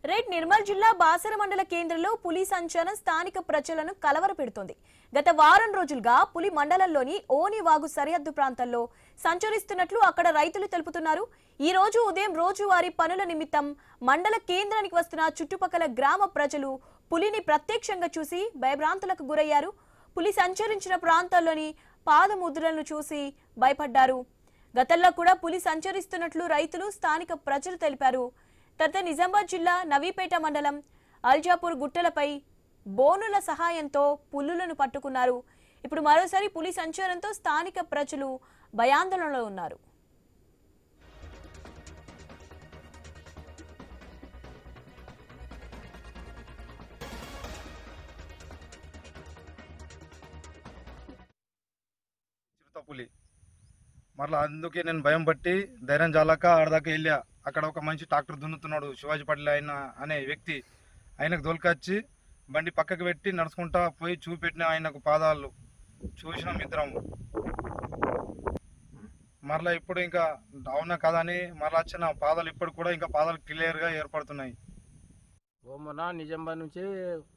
Right Nirmal జిల్లా బాసర మండల కేంద్రంలో పులి సంచారం స్థానిక ప్రజలను కలవరపెడుతోంది. గత వారం రోజులుగా పులి మండలంలోని ఓని వాగు సరిహద్దు ప్రాంతాల్లో సంచరిస్తున్నట్లు అక్కడ రైతులు తెలుపుతున్నారు. ఈ రోజు ఉదయం రోజువారీ పనుల నిమిత్తం మండల కేంద్రానికి వస్తున్న చుట్టుపక్కల గ్రామ ప్రజలు పులిని ప్రత్యక్షంగా చూసి భయభ్రాంతులకు గురయ్యారు. పులి సంచరించిన ప్రాంతాల్లోని పాదముద్రలను చూసి భయపడ్డారు. గతంలో కూడా పులి సంచరిస్తున్నట్లు రైతులు స్థానిక ప్రజలు తెలిపారు. తర్వాత నిజామాబాద్ జిల్లా నవీపేట మండలం అల్జాపూర్ గుట్టలపై బోనుల సహాయంతో పులులను పట్టుకున్నారు. ఇప్పుడు మరోసారి పులి సంచారంతో స్థానిక ప్రజలు భయాందోళనలో ఉన్నారు. పులి మరలా అందుకే నేను భయం పట్టి ధైర్యం చాలక ఆడదాకా వెళ్ళా. అక్కడ ఒక మంచి ట్రాక్టర్ దున్నుతున్నాడు శివాజీ పటేల్ ఆయన అనే వ్యక్తి. ఆయనకు దొలకొచ్చి బండి పక్కకు పెట్టి నడుచుకుంటా పోయి చూపెట్టిన ఆయనకు పాదాలు చూసినాం ఇద్దరం. మరలా ఇప్పుడు ఇంకా అవునా కదా అని మరలా వచ్చిన పాదాలు ఇప్పుడు కూడా ఇంకా పాదాలు క్లియర్గా ఏర్పడుతున్నాయి. మొన్న నిజామాబాద్ నుంచి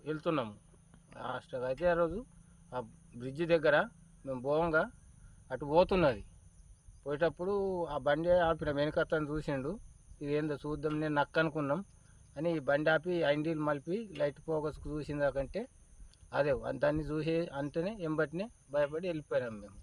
వెళ్తున్నాము. అయితే ఆ రోజు ఆ బ్రిడ్జి దగ్గర మేము పోవంగా అటు పోతున్నది. పోయేటప్పుడు ఆ బండి ఆపిన వెనుకత్తని చూసిండు. ఇది ఏందో చూద్దాం నేను నక్క అనుకున్నాం అని బండి ఆపి ఐండీలు మలిపి లైట్ ఫోకస్కు చూసిందాకంటే అదే దాన్ని చూసి అంటేనే ఎంబటినే భయపడి వెళ్ళిపోయినాం మేము.